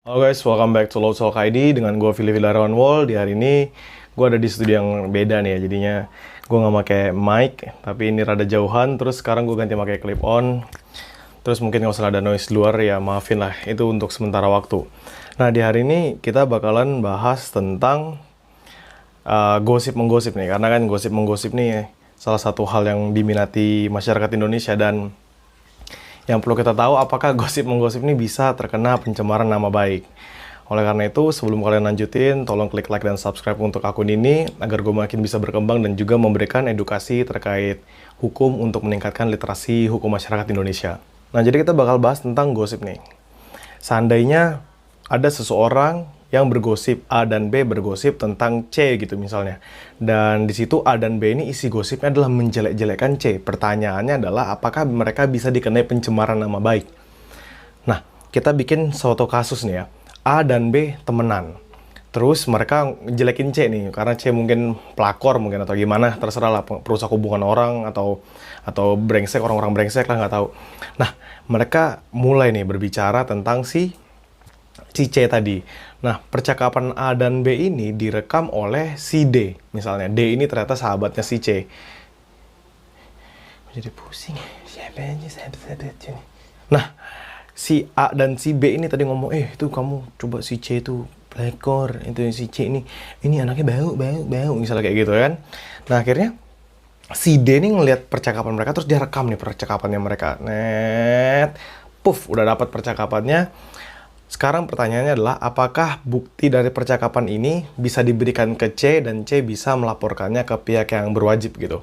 Halo guys, welcome back to Loud Talk ID dengan gue Philip Villarwan Wall. Di hari ini gue ada di studio yang beda nih ya, jadinya gue nggak pakai mic, tapi ini rada jauhan. Terus sekarang gue ganti pakai clip on. Terus mungkin nggak usah ada noise luar ya, maafin lah. Itu untuk sementara waktu. Nah di hari ini kita bakalan bahas tentang gosip menggosip nih, karena kan gosip menggosip nih salah satu hal yang diminati masyarakat Indonesia. Dan yang perlu kita tahu, apakah gosip menggosip ini bisa terkena pencemaran nama baik. Oleh karena itu, sebelum kalian lanjutin, tolong klik like dan subscribe untuk akun ini, agar gue makin bisa berkembang dan juga memberikan edukasi terkait hukum untuk meningkatkan literasi hukum masyarakat Indonesia. Nah, jadi kita bakal bahas tentang gosip nih. Seandainya ada seseorang yang bergosip, A dan B bergosip tentang C gitu misalnya. Dan di situ A dan B ini isi gosipnya adalah menjelek-jelekan C. Pertanyaannya adalah apakah mereka bisa dikenai pencemaran nama baik? Nah, kita bikin suatu kasus nih ya. A dan B temenan. Terus mereka jelekin C nih, karena C mungkin pelakor mungkin atau gimana, terserah lah, perusak hubungan orang atau brengsek, orang-orang brengsek lah, nggak tahu. Nah, mereka mulai nih berbicara tentang si C tadi. Nah, percakapan A dan B ini direkam oleh si D. Misalnya, D ini ternyata sahabatnya si C. Jadi pusing. Siapa aja sahabat-sahabatnya nih? Nah, si A dan si B ini tadi ngomong, itu kamu coba si C itu pelakor, itu si C ini anaknya bau, misalnya kayak gitu kan. Nah, akhirnya si D ini ngelihat percakapan mereka, terus dia rekam nih percakapannya mereka. Udah dapat percakapannya. Sekarang pertanyaannya adalah, apakah bukti dari percakapan ini bisa diberikan ke C dan C bisa melaporkannya ke pihak yang berwajib gitu.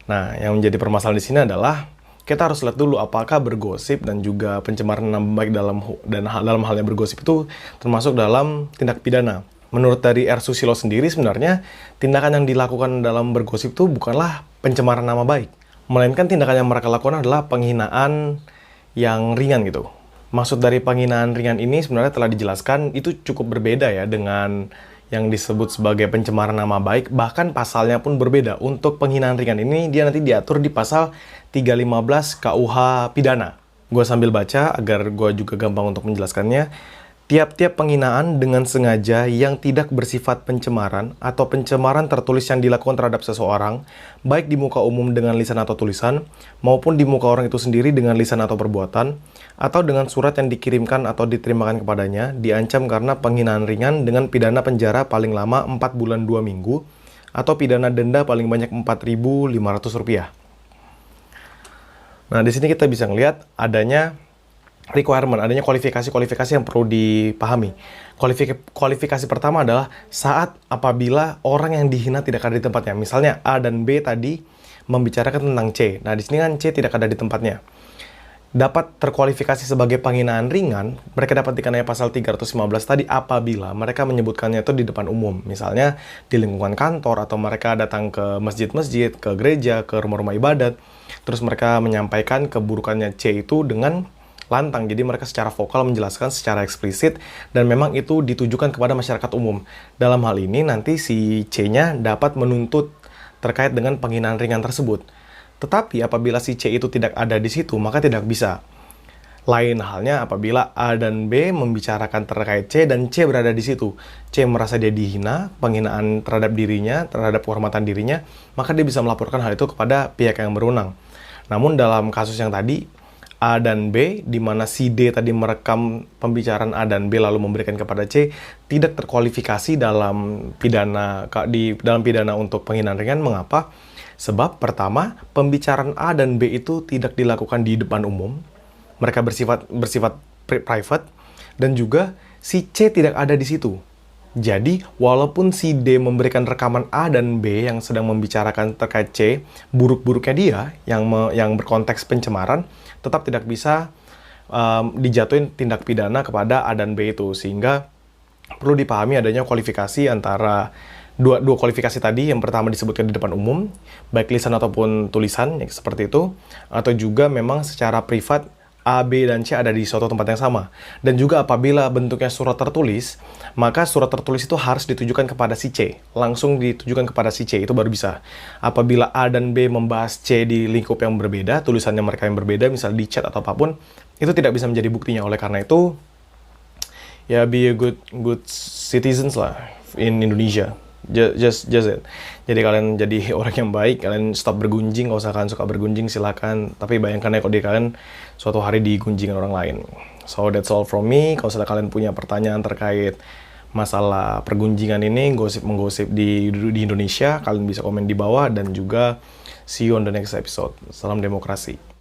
Nah, yang menjadi permasalahan di sini adalah kita harus lihat dulu apakah bergosip dan juga pencemaran nama baik dalam halnya bergosip itu termasuk dalam tindak pidana. Menurut dari R. Susilo sendiri, sebenarnya tindakan yang dilakukan dalam bergosip itu bukanlah pencemaran nama baik, melainkan tindakan yang mereka lakukan adalah penghinaan yang ringan gitu. Maksud dari penghinaan ringan ini sebenarnya telah dijelaskan, itu cukup berbeda ya dengan yang disebut sebagai pencemaran nama baik, bahkan pasalnya pun berbeda. Untuk penghinaan ringan ini dia nanti diatur di pasal 315 KUH pidana. Gue sambil baca agar gue juga gampang untuk menjelaskannya. Tiap-tiap penghinaan dengan sengaja yang tidak bersifat pencemaran atau pencemaran tertulis yang dilakukan terhadap seseorang, baik di muka umum dengan lisan atau tulisan, maupun di muka orang itu sendiri dengan lisan atau perbuatan, atau dengan surat yang dikirimkan atau diterimakan kepadanya, diancam karena penghinaan ringan dengan pidana penjara paling lama 4 bulan 2 minggu, atau pidana denda paling banyak Rp4.500. Nah, di sini kita bisa ngelihat adanya requirement, adanya kualifikasi yang perlu dipahami. Kualifikasi pertama adalah saat apabila orang yang dihina tidak ada di tempatnya. Misalnya A dan B tadi membicarakan tentang C. Nah, di sini kan C tidak ada di tempatnya. Dapat terkualifikasi sebagai penghinaan ringan, mereka dapat dikenai pasal 315 tadi apabila mereka menyebutkannya itu di depan umum. Misalnya di lingkungan kantor, atau mereka datang ke masjid-masjid, ke gereja, ke rumah-rumah ibadat. Terus mereka menyampaikan keburukannya C itu dengan lantang, jadi mereka secara vokal menjelaskan secara eksplisit, dan memang itu ditujukan kepada masyarakat umum. Dalam hal ini nanti si C-nya dapat menuntut terkait dengan penghinaan ringan tersebut. Tetapi apabila si C itu tidak ada di situ, maka tidak bisa. Lain halnya apabila A dan B membicarakan terkait C dan C berada di situ. C merasa dia dihina, penghinaan terhadap dirinya, terhadap kehormatan dirinya, maka dia bisa melaporkan hal itu kepada pihak yang berwenang. Namun dalam kasus yang tadi, A dan B, di mana si D tadi merekam pembicaraan A dan B lalu memberikan kepada C, tidak terkualifikasi dalam pidana untuk penghinaan ringan. Mengapa? Sebab pertama, pembicaraan A dan B itu tidak dilakukan di depan umum, mereka bersifat private, dan juga si C tidak ada di situ. Jadi, walaupun si D memberikan rekaman A dan B yang sedang membicarakan terkait C, buruk-buruknya dia yang berkonteks pencemaran, tetap tidak bisa dijatuhin tindak pidana kepada A dan B itu. Sehingga perlu dipahami adanya kualifikasi antara dua kualifikasi tadi. Yang pertama disebutkan di depan umum, baik lisan ataupun tulisan, seperti itu. Atau juga memang secara privat, A, B, dan C ada di suatu tempat yang sama. Dan juga apabila bentuknya surat tertulis, maka surat tertulis itu harus ditujukan kepada si C. Langsung ditujukan kepada si C, itu baru bisa. Apabila A dan B membahas C di lingkup yang berbeda, tulisannya mereka yang berbeda, misal di chat atau apapun, itu tidak bisa menjadi buktinya. Oleh karena itu, Ya be a good citizens lah in Indonesia. Just it. Jadi kalian jadi orang yang baik, kalian stop bergunjing. Kalau kalian suka bergunjing silakan, tapi bayangkan ya kalau di kalian suatu hari digunjingin orang lain. So that's all from me. Kalau misalnya kalian punya pertanyaan terkait masalah pergunjingan ini, menggosip di Indonesia, kalian bisa komen di bawah, dan juga see you on the next episode. Salam demokrasi.